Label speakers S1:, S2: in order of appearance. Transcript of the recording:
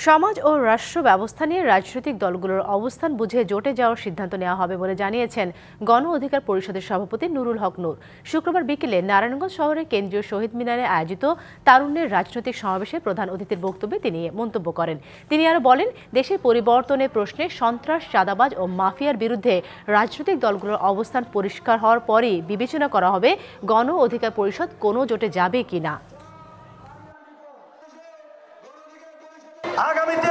S1: সমাজ ও রাষ্ট্র ব্যবস্থা নিয়ে রাজনৈতিক দলগুলোর অবস্থান বুঝে জোটে যাওয়ার সিদ্ধান্ত নেওয়া হবে বলে জানিয়েছেন গণ অধিকার পরিষদের সভাপতি নুরুল হক নূর। শুক্রবার বিকেলে নারায়ণগঞ্জ শহরের কেন্দ্রীয় শহীদ মিনারে আয়োজিত তারুণ্যের রাজনৈতিক সমাবেশে প্রধান অতিথির বক্তব্যে তিনি মন্তব্য করেন। তিনি আরও বলেন, দেশের পরিবর্তনের প্রশ্নে সন্ত্রাস, চাঁদাবাজ ও মাফিয়ার বিরুদ্ধে রাজনৈতিক দলগুলোর অবস্থান পরিষ্কার হওয়ার পরই বিবেচনা করা হবে গণ অধিকার পরিষদ কোনো জোটে যাবে কিনা।
S2: আগামীতে